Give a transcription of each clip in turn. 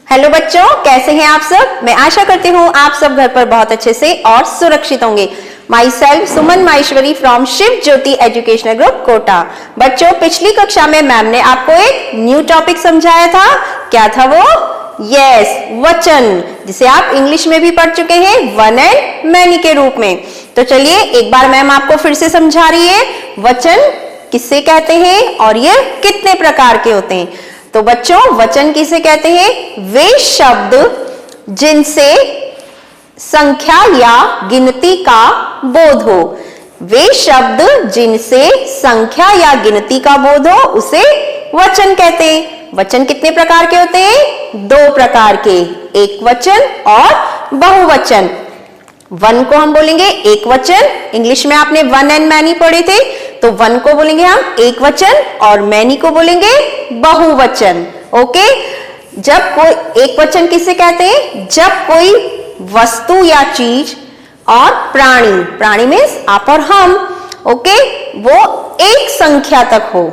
Hello बच्चों, कैसे हैं आप सब। मैं आशा करती हूँ आप सब घर पर बहुत अच्छे से और सुरक्षित होंगे। Myself Suman Maheshwari from Shiv Jyoti educational group Kota. बच्चों, पिछली कक्षा में मैम ने आपको एक न्यू टॉपिक समझाया था। क्या था वो? यस, वचन, जिसे आप इंग्लिश में भी पढ़ चुके हैं वन एंड मैनी के रूप में। तो चलिए एक बार मैम आपको फिर से समझा रही है वचन किससे कहते हैं और ये कितने प्रकार के होते हैं। तो बच्चों, वचन किसे कहते हैं? वे शब्द जिनसे संख्या या गिनती का बोध हो। वे शब्द जिनसे संख्या या गिनती का बोध हो उसे वचन कहते हैं। वचन कितने प्रकार के होते हैं? दो प्रकार के, एक वचन और बहुवचन। वन को हम बोलेंगे एक वचन, इंग्लिश में आपने वन एंड मैनी पढ़े थे, तो वन को बोलेंगे हम एक वचन और मैनी को बोलेंगे बहुवचन। ओके, जब कोई एक वचन किसे कहते हैं? जब कोई वस्तु या चीज और प्राणी, प्राणी मीन्स आप और हम, ओके, वो एक संख्या तक हो,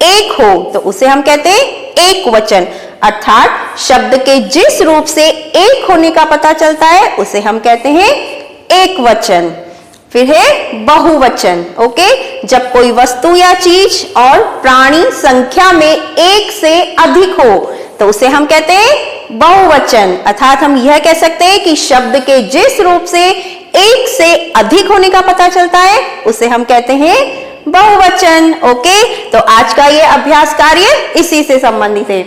एक हो, तो उसे हम कहते हैं एक वचन। अर्थात शब्द के जिस रूप से एक होने का पता चलता है उसे हम कहते हैं एक वचन। फिर है बहुवचन। ओके, जब कोई वस्तु या चीज और प्राणी संख्या में एक से अधिक हो तो उसे हम कहते हैं बहुवचन। अर्थात हम यह कह सकते हैं कि शब्द के जिस रूप से एक से अधिक होने का पता चलता है उसे हम कहते हैं बहुवचन। ओके, तो आज का ये अभ्यास कार्य इसी से संबंधित है।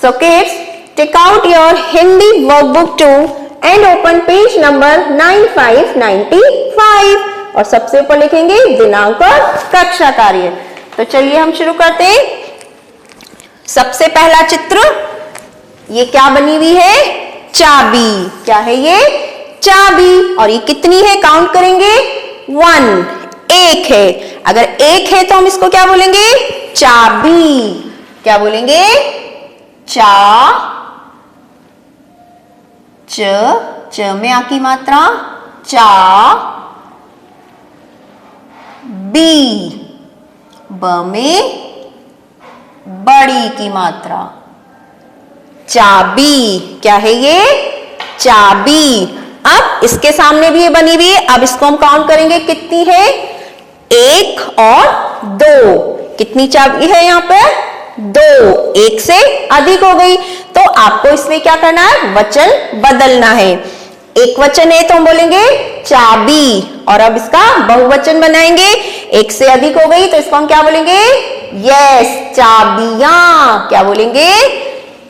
So kids, take out your Hindi workbook 2 and open page number 9595 और सबसे ऊपर लिखेंगे दिनांक और कक्षा कार्य। तो चलिए हम शुरू करते हैं। सबसे पहला चित्र, ये क्या बनी हुई है? चाबी। क्या है ये? चाबी। और ये कितनी है? काउंट करेंगे। 1, एक है। अगर एक है तो हम इसको क्या बोलेंगे? चाबी। क्या बोलेंगे? च में आ की मात्रा, चा, बी, ब में बड़ी की मात्रा, चाबी। क्या है ये? चाबी। अब इसके सामने भी ये बनी हुई है, अब इसको हम काउंट करेंगे। कितनी है? 1 और 2। कितनी चाबी है यहाँ पे? 2। एक से अधिक हो गई तो आपको इसमें क्या करना है? वचन बदलना है। एक वचन है तो हम बोलेंगे चाबी, और अब इसका बहुवचन बनाएंगे। एक से अधिक हो गई तो इसको हम क्या बोलेंगे? यस, चाबियां। क्या बोलेंगे?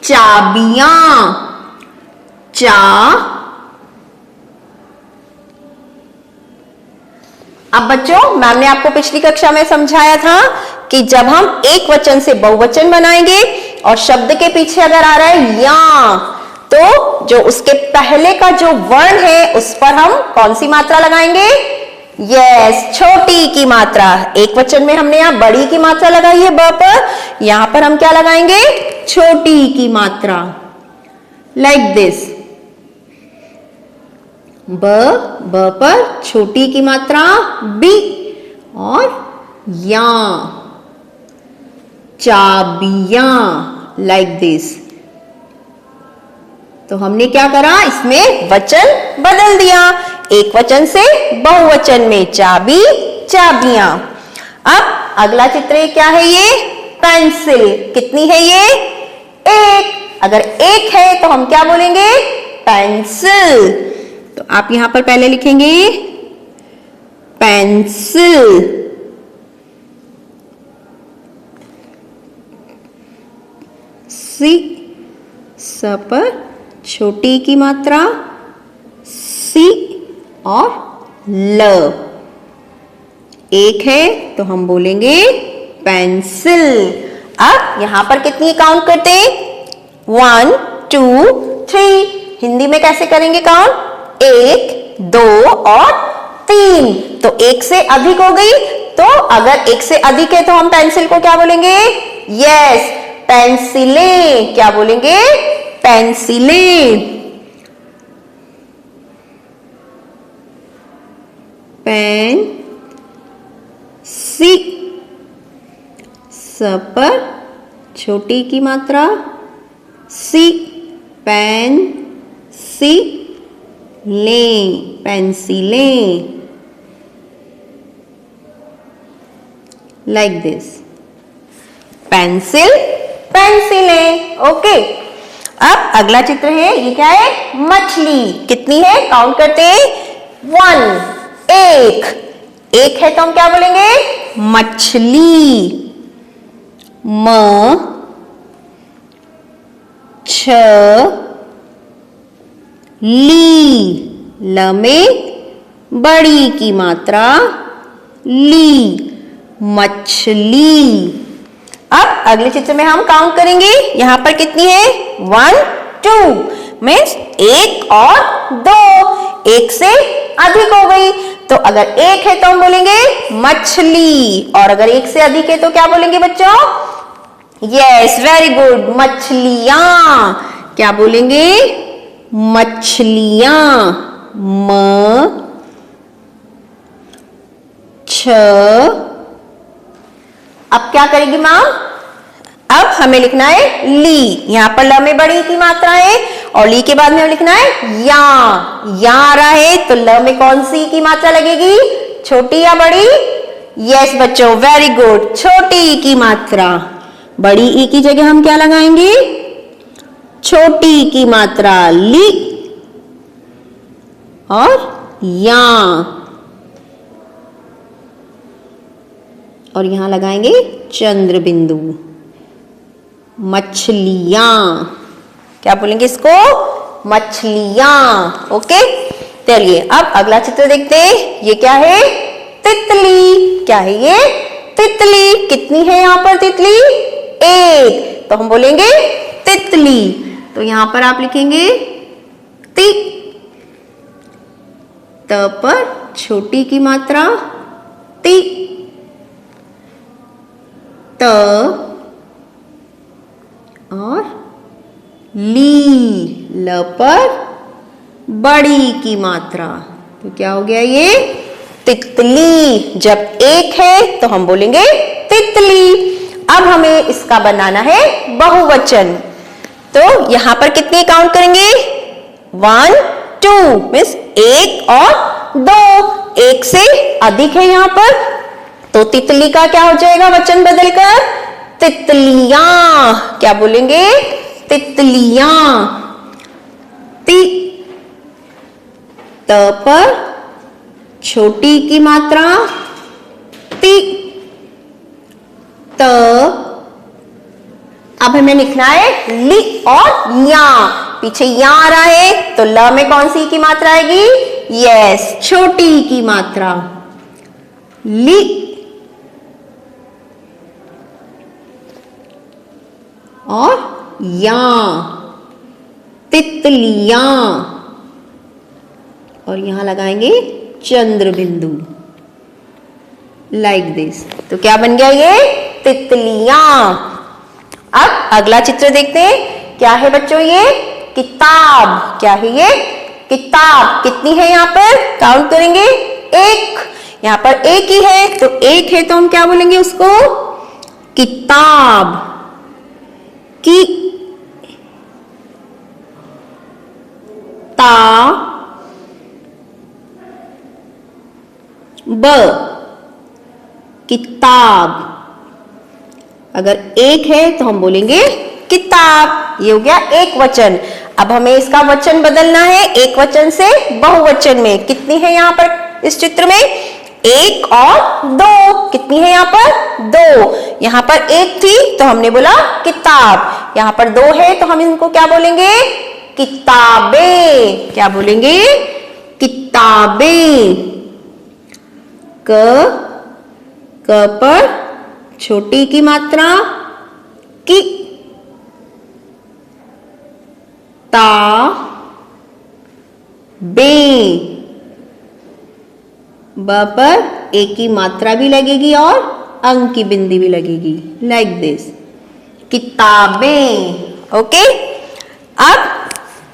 चाबियां। अब बच्चों, मैम ने आपको पिछली कक्षा में समझाया था कि जब हम एक वचन से बहुवचन बनाएंगे और शब्द के पीछे अगर आ रहा है या, तो जो उसके पहले का जो वर्ण है उस पर हम कौन सी मात्रा लगाएंगे? यस, छोटी की मात्रा। एक वचन में हमने यहाँ बड़ी की मात्रा लगाई है ब पर, यहां पर हम क्या लगाएंगे? छोटी की मात्रा। लाइक दिस, ब पर छोटी की मात्रा बी और या, चाबियां। Like this. तो हमने क्या करा? इसमें वचन बदल दिया, एक वचन से बहुवचन में चाबी, चाबियां। अब अगला चित्र क्या है? ये पेंसिल। कितनी है ये? 1। अगर एक है तो हम क्या बोलेंगे? पेंसिल। तो आप यहां पर पहले लिखेंगे पेंसिल। सी, स पर छोटी की मात्रा, सी और ल। एक है तो हम बोलेंगे पेंसिल। अब यहां पर कितनी काउंट करते हैं? 1, 2, 3। हिंदी में कैसे करेंगे काउंट? 1, 2 और 3। तो एक से अधिक हो गई, तो अगर एक से अधिक है तो हम पेंसिल को क्या बोलेंगे? यस, पेंसिलें। क्या बोलेंगे? पेंसिलें। पेन, सी, स पर छोटी की मात्रा, सी, पेंसिलें, लाइक दिस, पेंसिल, पेंसिलें। ओके, अब अगला चित्र है, ये क्या है? मछली। कितनी है? काउंट करते हैं, 1, एक है तो हम क्या बोलेंगे? मछली। ल में बड़ी की मात्रा ली, मछली। अब अगले चित्र में हम काउंट करेंगे, यहां पर कितनी है? 1, 2 मीन्स 1 और 2, एक से अधिक हो गई। तो अगर एक है तो हम बोलेंगे मछली, और अगर एक से अधिक है तो क्या बोलेंगे बच्चों? यस, वेरी गुड, मछलियां। क्या बोलेंगे? मछलियां। अब क्या करेगी माँ? अब हमें लिखना है ली। यहां पर ल में बड़ी की मात्रा है और ली के बाद में हमें लिखना है या आ रहा है, तो ल में कौन सी की मात्रा लगेगी? छोटी या बड़ी? यस बच्चों, वेरी गुड, छोटी ई की मात्रा। बड़ी ई की जगह हम क्या लगाएंगे? छोटी की मात्रा ली और या, और यहां लगाएंगे चंद्र बिंदु। मछलियां, क्या बोलेंगे इसको? मछलियां। ओके, चलिए अब अगला चित्र देखते हैं। ये क्या है? तितली। क्या है ये? तितली। कितनी है यहां पर तितली? 1, तो हम बोलेंगे तितली। तो यहां पर आप लिखेंगे ति, त पर छोटी की मात्रा ति, त और ली, ल पर बड़ी की मात्रा। तो क्या हो गया ये? तितली। जब एक है तो हम बोलेंगे तितली। अब हमें इसका बनाना है बहुवचन। तो यहां पर कितने काउंट करेंगे? 1, 2 मीन्स 1 और 2, एक से अधिक है यहां पर, तो तितली का क्या हो जाएगा वचन बदलकर? तितलियां। क्या बोलेंगे? तितलियां। ति, त पर छोटी की मात्रा ति, त। अब हमें लिखना है ली और या। पीछे या आ रहा है तो ल में कौन सी की मात्रा आएगी? यस, छोटी की मात्रा ली और या, तितलियां। और यहां लगाएंगे चंद्र बिंदु, लाइक दिस। तो क्या बन गया ये? तितलियां। अब अगला चित्र देखते हैं। क्या है बच्चों ये? किताब। क्या है ये? किताब। कितनी है यहां पर? काउंट करेंगे 1, यहां पर एक ही है, तो एक है तो हम क्या बोलेंगे उसको? किताब। की, ता, ब, किताब। अगर एक है तो हम बोलेंगे किताब। ये हो गया एक वचन। अब हमें इसका वचन बदलना है एक वचन से बहुवचन में। कितनी है यहां पर इस चित्र में? 1 और 2। कितनी है यहां पर? 2। यहां पर 1 थी तो हमने बोला किताब, यहां पर 2 है तो हम इनको क्या बोलेंगे? किताबें। क्या बोलेंगे? किताबें। क पर छोटी की मात्रा की, ता, बे। ब पर एक की मात्रा भी लगेगी और अंक की बिंदी भी लगेगी, लाइक दिस, किताबें। ओके, अब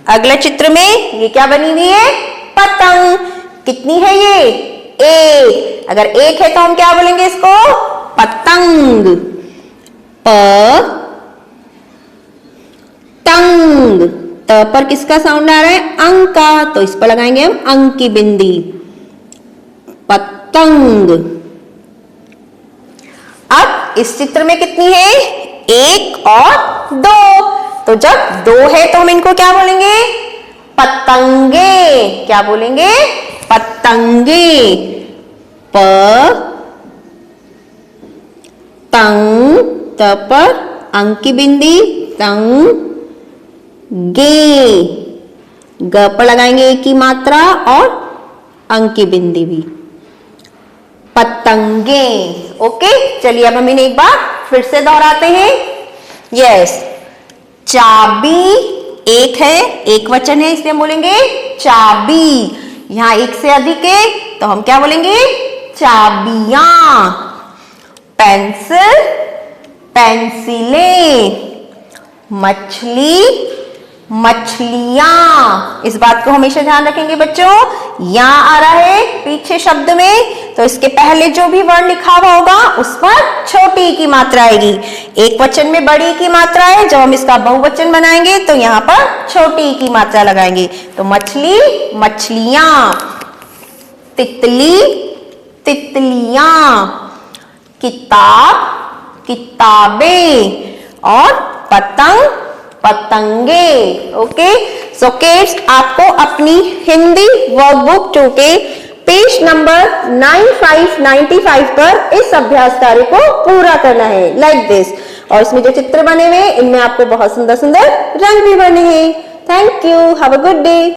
अगले चित्र में ये क्या बनी हुई है? पतंग। कितनी है ये? 1। अगर 1 है तो हम क्या बोलेंगे इसको? पतंग। प, तंग। त पर किसका साउंड आ रहा है? अंग का, तो इस पर लगाएंगे हम अंग की बिंदी। पतंग। अब इस चित्र में कितनी है? 1 और 2। तो जब 2 है तो हम इनको क्या बोलेंगे? पतंगे। क्या बोलेंगे? पतंगे। प तंग, त पर अंग की बिंदी, तंग गे, ग पर लगाएंगे एक की मात्रा और अंग की बिंदी भी। पतंगे। ओके, चलिए अब हम इन्हें एक बार फिर से दोहराते हैं। यस, चाबी एक है, एक वचन है, इसलिए हम बोलेंगे चाबी। यहां एक से अधिक है तो हम क्या बोलेंगे? चाबियां। पेंसिल, पेंसिलें। मछली, मछलियां। इस बात को हमेशा ध्यान रखेंगे बच्चों, यहां आ रहा है पीछे शब्द में, तो इसके पहले जो भी वर्ण लिखा हुआ होगा उस पर छोटी की मात्रा आएगी। एक वचन में बड़ी की मात्रा है, जब हम इसका बहुवचन बनाएंगे तो यहां पर छोटी की मात्रा लगाएंगे। तो मछली, मछलियां। तितली, तितलियां। किताब, किताबें। और पतंग, पतंगे। ओके, सो किड्स, आपको अपनी हिंदी वर्कबुक 2 के पेज नंबर 9595 पर इस अभ्यास कार्य को पूरा करना है, लाइक दिस। और इसमें जो चित्र बने हुए इनमें आपको बहुत सुंदर सुंदर रंग भी बने हैं। Thank you, have a good day.